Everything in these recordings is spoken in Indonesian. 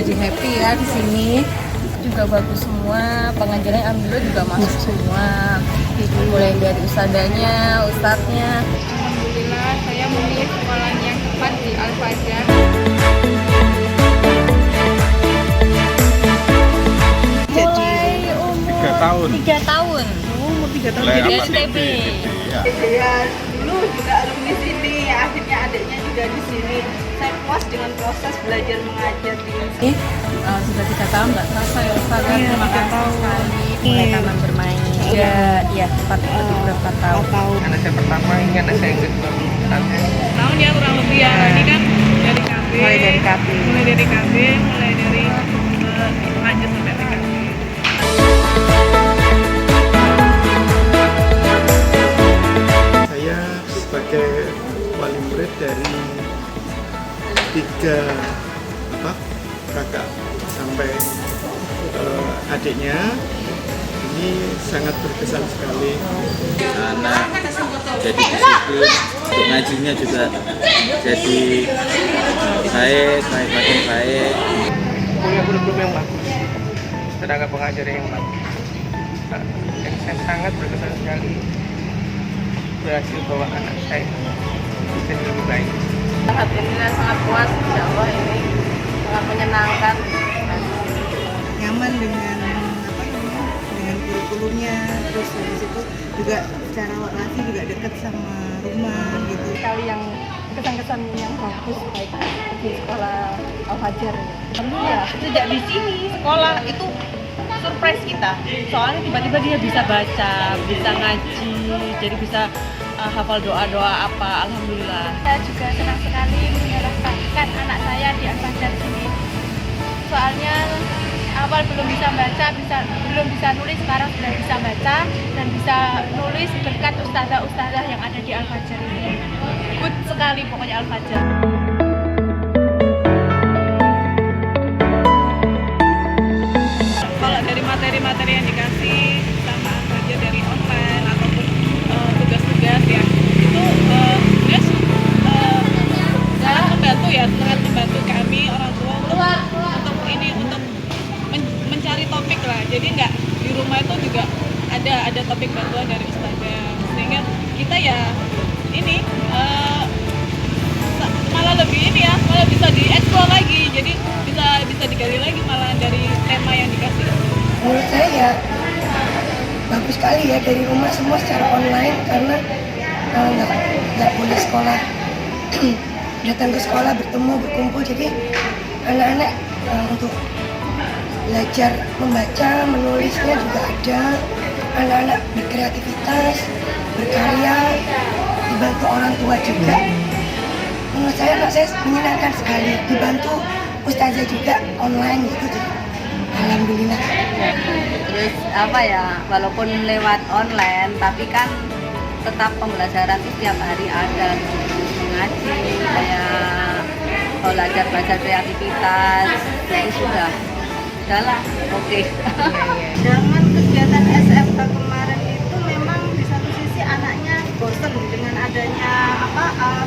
jadi happy ya di sini. Juga bagus semua, pengajarannya alhamdulillah juga masuk semua. Mulai dari ustadzanya, ustadznya. Alhamdulillah saya memilih sekolah yang tepat di Al-Fajar. Mulai umur 3 tahun. 3 tahun. Umur 3 tahun Mulai jadi apa? STB. ya dulu juga alumni sini, akhirnya adiknya juga di sini. Saya puas dengan proses belajar mengajar di sini. Sudah 3 tahun nggak terasa ya Ustaz. Iya, Terima 3 kasih tahun. sekali. Mulai Iya. taman bermain juga, ya tepat beberapa tahun. Anak saya pertama, ini anak saya yang kedua. Tahun ya kurang lebih ya. Ini kan dari KB. Mulai dari KB. Mulai dari KB, mulai dari lanjut sampai TKB. Saya sebagai wali murid dari 3 kakak sampai adiknya, ini sangat berkesan sekali. Anak jadi disiplin, untuk ngajinya juga jadi baik makin baik. Punya guru-guru yang bagus, tenaga pengajar yang bagus. Dan saya sangat berkesan sekali berhasil bawa anak saya jadi lebih baik. Alhamdulillah sangat puas, insya Allah ini sangat menyenangkan. Nyaman dengan dengan kurikulumnya, terus habis itu juga secara lokasi juga dekat sama rumah gitu. Sekali yang kesan-kesan yang bagus baik di sekolah Al-Fajar. Alhamdulillah sejak di sini sekolah itu surprise kita. Soalnya tiba-tiba dia bisa baca, bisa ngaji, jadi bisa hafal doa-doa apa. Alhamdulillah. Saya juga senang sekali menyerahkan anak saya di Al-Fajar sini. Soalnya awal belum bisa baca, belum bisa nulis, sekarang sudah bisa baca dan bisa nulis berkat ustazah-ustazah yang ada di Al-Fajar ini. Good sekali pokoknya Al-Fajar. Kalau dari materi-materi yang dikasih sama Al-Fajar dari online ataupun tugas-tugas ya, itu guys sangat membantu ya, sangat membantu kami orang tua untuk ini untuk mencari topik lah. Jadi nggak di rumah itu juga ada topik bantuan dari ustazah, sehingga kita ya ini malah lebih ini ya, malah bisa dieksplor lagi, jadi bisa digali lagi malah dari tema yang dikasih. Menurut saya ya bagus sekali ya, dari rumah semua secara online, karena nggak boleh sekolah datang ke sekolah bertemu berkumpul, jadi anak-anak untuk belajar membaca menulisnya juga ada, anak-anak berkreativitas berkarya dibantu orang tua juga. Menurut saya anak saya menyenangkan sekali, dibantu ustazah juga online gitu. Alhamdulillah. Terus apa ya, walaupun lewat online tapi kan tetap pembelajaran itu setiap hari ada, terus mengaji, kayak belajar kreativitas, jadi sudahlah, oke. Dengan kegiatan SMK kemarin itu memang di satu sisi anaknya bosan dengan adanya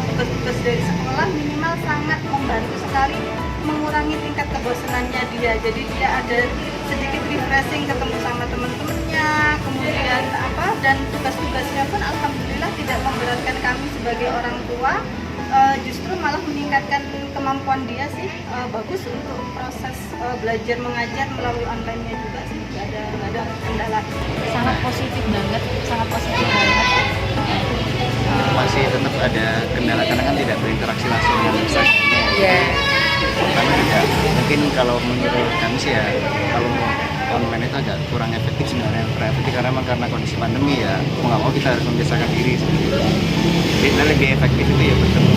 tugas-tugas dari sekolah, minimal sangat membantu sekali mengurangi tingkat kebosanannya dia. Jadi dia ada sedikit refreshing, ketemu sama teman-temannya, kemudian dan tugas-tugasnya pun alhamdulillah tidak memberatkan kami sebagai orang tua. Justru malah meningkatkan kemampuan dia sih. Bagus untuk proses belajar mengajar melalui online-nya juga sih, nggak ada kendala. Sangat positif banget, sangat positif banget. Masih tetap ada kendala karena kan tidak berinteraksi langsung dengan ustaznya. Iya. Karena juga mungkin kalau menurut kami sih ya, kalau online itu agak kurang efektif sebenarnya, karena memang karena kondisi pandemi ya, mau nggak mau kita harus membiasakan diri sebenarnya. Jadi lebih efektif itu ya bertemu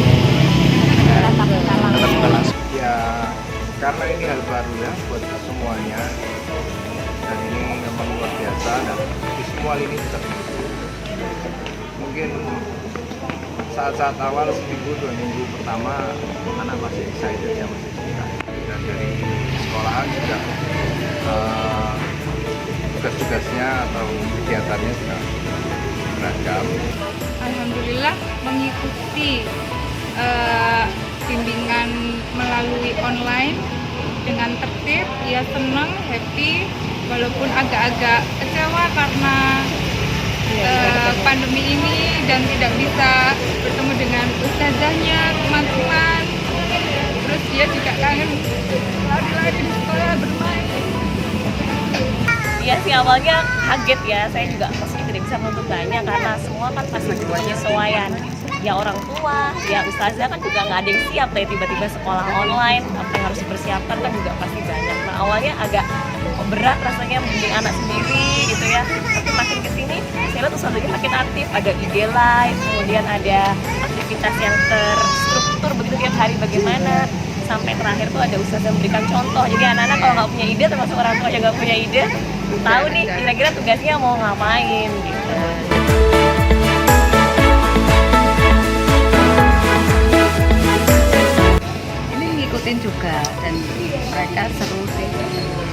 tatap muka langsung. Ya, karena ini hal baru ya buat semuanya, dan ini memang luar biasa, dan di semua lini kita mungkin saat-saat awal, seminggu 2 minggu pertama anak masih excited ya, masih suka, dan dari sekolahan juga tugas-tugasnya atau kegiatannya juga beragam. Alhamdulillah mengikuti bimbingan melalui online dengan tertib, ya senang, happy, walaupun agak-agak kecewa karena pandemi ini dan tidak bisa bertemu dengan ustazahnya, teman-teman. Terus dia juga kangen lari-lari di sekolah bermain. Iya sih, awalnya kaget ya, saya juga pasti tidak bisa menuntut banyak karena semua kan pasti butuh penyesuaian. Ya orang tua, ya ustazah kan juga nggak ada yang siap deh tiba-tiba sekolah online, apa yang harus dipersiapkan kan juga pasti banyak. Nah awalnya agak berat rasanya membimbing anak sendiri gitu ya, tapi makin kesini saya lihat ustazahnya makin aktif, ada ide live, kemudian ada aktivitas yang terstruktur begitu tiap hari bagaimana, sampai terakhir tuh ada ustazah memberikan contoh. Jadi anak-anak kalau nggak punya ide, termasuk orang tua yang nggak punya ide, tahu nih kira-kira tugasnya mau ngapain gitu. Ini ngikutin juga dan mereka seru sih,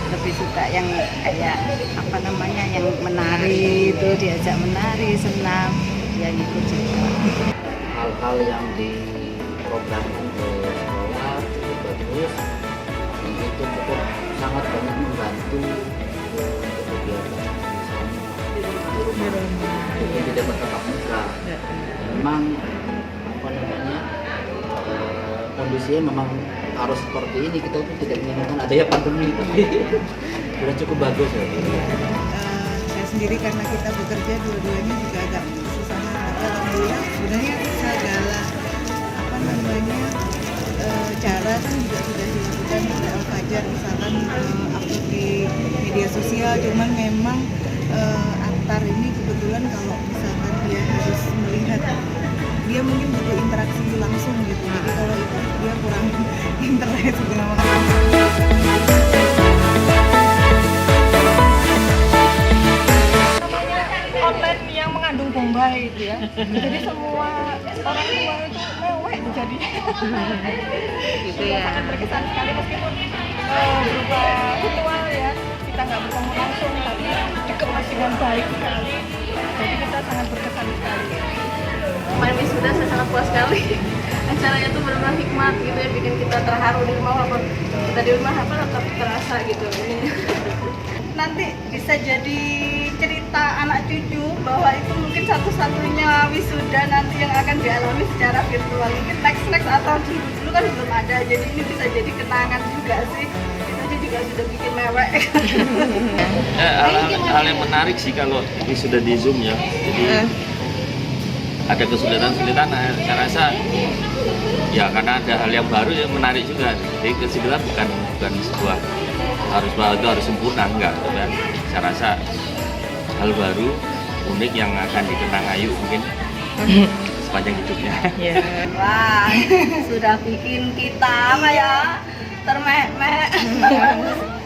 lebih suka yang kayak apa namanya yang menari itu, diajak menari, senam, ya ngikut juga. Hal-hal yang diprogramkan oleh sekolah cukup bagus, dan itu cukup sangat banyak membantu kegiatan misalnya di rumah, tidak bertatap muka. Memang apa namanya kondisinya memang harus seperti ini, kita pun tidak menginginkan adanya pandemi, tapi sudah cukup bagus ya. Saya sendiri karena kita bekerja dua-duanya juga agak susah, alhamdulillah sebenarnya segala apa namanya cara kan juga sudah dilakukan oleh Al-Fajar, misalkan upload di media sosial, cuman memang Antar ini kebetulan kalau misalkan dia harus melihat, dia mungkin butuh interaksi langsung gitu, jadi kalau itu dia kurang internet segala macam. Online yang mengandung bombay itu ya, jadi semua orang tua itu mewek jadi gitu ya. Sangat berkesan sekali meskipun berupa virtual ya, kita nggak bertemu langsung tapi dikemas dengan baik sekali, jadi kita sangat berkesan sekali. Main wisuda saya sangat puas sekali. Acaranya tuh benar-benar hikmat gitu ya, bikin kita terharu di rumah, walaupun kita di rumah apa tetap terasa gitu ini. Nanti bisa jadi cerita anak cucu bahwa itu mungkin satu-satunya wisuda nanti yang akan dialami secara virtual. Mungkin next atau dulu kan belum ada, jadi ini bisa jadi kenangan juga sih. Itu aja juga sudah bikin mewek. Hal yang menarik sih kalau wisuda di Zoom ya. Jadi ada kesulitan-kesulitan, saya rasa ya karena ada hal yang baru ya menarik juga. Jadi kesulitan bukan sebuah harus sempurna, enggak, kan? Saya rasa hal baru unik yang akan dikenang Ayu mungkin sepanjang hidupnya. Wah, sudah bikin kita apa ya termeh-meh.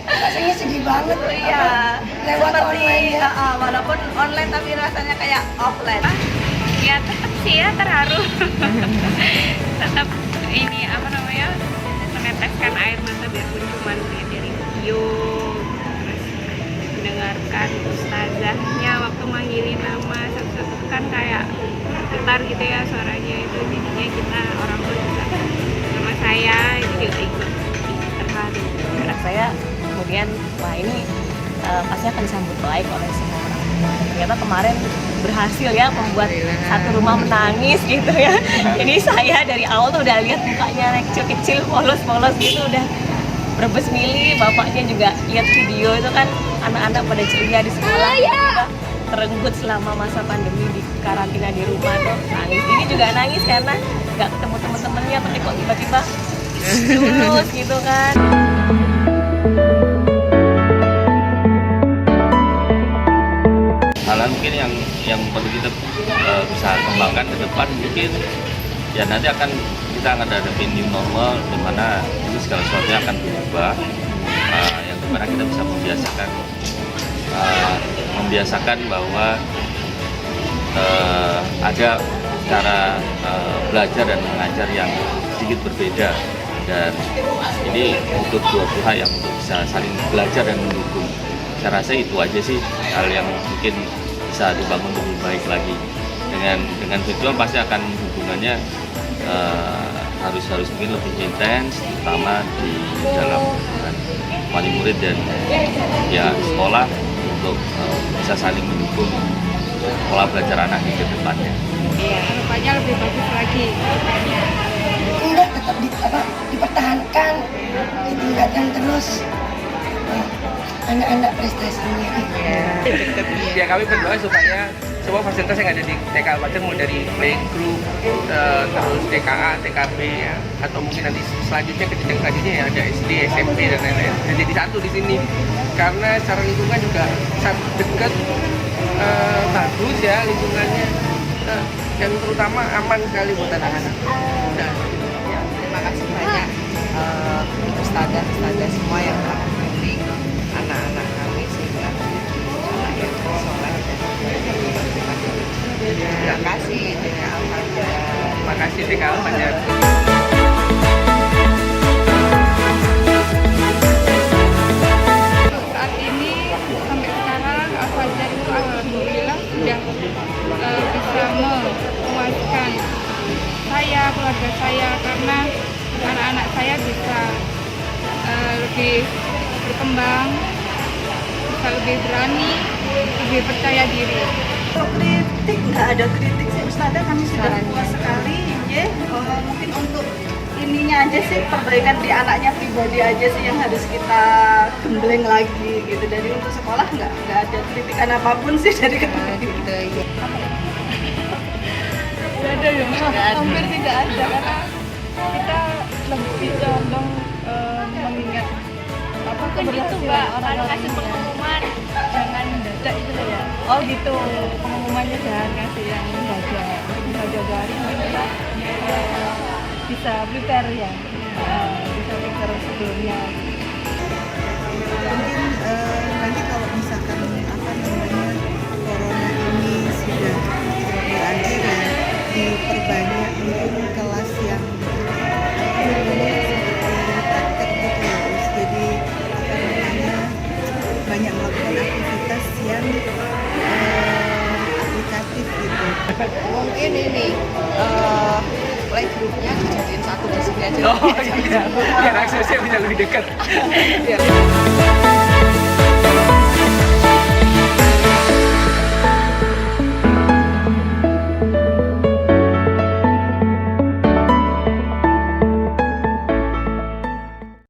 Rasanya sedih banget. Iya, Lewat seperti online ya. walaupun online tapi rasanya kayak offline. Ya tetap sih ya terharu. Tetap ini apa namanya, meneteskan air mata biarpun cuma lihat dari video, terus mendengarkan ustazahnya waktu manggilin nama satu-satu kan kayak getar gitu ya suaranya itu, jadinya kita orang tua juga sama saya itu juga ikut terharu. Saya kemudian wah ini pasti akan disambut baik oleh semua orang. Ternyata kemarin berhasil ya membuat satu rumah menangis gitu ya. Jadi saya dari awal tuh udah lihat mukanya kecil-kecil, polos-polos gitu, udah berbes mili. Bapaknya juga lihat video itu kan anak-anak pada ceria di sekolah, juga terenggut selama masa pandemi di karantina di rumah tuh nangis. Ini juga nangis karena nggak ketemu teman-temannya, tapi kok tiba-tiba lulus gitu kan. Hal mungkin yang perlu kita bisa kembangkan ke depan mungkin ya nanti kita akan hadapi new normal, di mana ini segala sesuatu akan berubah, yang dimana kita bisa membiasakan bahwa ada cara belajar dan mengajar yang sedikit berbeda, dan ini untuk dua pihak yang bisa saling belajar dan mendukung. Saya rasa itu aja sih hal yang mungkin bisa dibangun lebih baik lagi. Dengan virtual pasti akan hubungannya harus mungkin lebih intens, terutama di dalam hubungan wali murid dan ya sekolah untuk bisa saling mendukung pola belajar anak di depannya. Iya, harapannya lebih bagus lagi. Enggak, tetap dipertahankan, ditingkatkan terus anak-anak prestasinya. Ya kami berdoa supaya semua fasilitas yang ada di TK Al-Fajar, mulai dari playgroup, terus TKA, TKB ya, atau mungkin nanti selanjutnya ke jenjang selanjutnya ya ada SD, SMP dan lain-lain. Dan jadi satu di sini karena secara lingkungan juga sangat dekat, bagus ya lingkungannya, dan terutama aman sekali buat anak-anak. Terima kasih banyak ustazah semua yang telah membimbing anak-anak kami sehingga anak yang soleh dan terima kasih TK Al-Fajar. Terima kasih TK Al-Fajar. Saat ini sampai sekarang Al-Fajar itu alhamdulillah sudah bisa memuaskan saya, keluarga saya, karena anak-anak saya bisa lebih berkembang, bisa lebih berani, lebih percaya diri. Kalau kritik nggak ada kritik sih Ustazah, kami sudah puas sekali ya. Mungkin untuk ininya aja sih, perbaikan di anaknya pribadi aja sih yang harus kita gembleng lagi gitu. Dari untuk sekolah nggak ada kritikan apapun sih dari kami. Tidak ada ya, hampir tidak ada, karena kita lebih condong mengingat apa keberhasilan orang-orang kasih pengumuman jangan mendadak itu ya. Oh gitu, pengumumannya jangan kasih yang mendadak, bisa jauh-jauh kita bisa prepare ya, bisa prepare sebelumnya. Mungkin nanti kalau misalkan corona ini sudah berakhir ya, diperbanyak mungkin kelas yang praktek gitu ya, jadi banyak melakukan aktivitas yang aplikatif gitu. Mungkin ini playgroupnya dijadiin satu di sini aja. Oh iya, biar aksesnya bisa lebih dekat.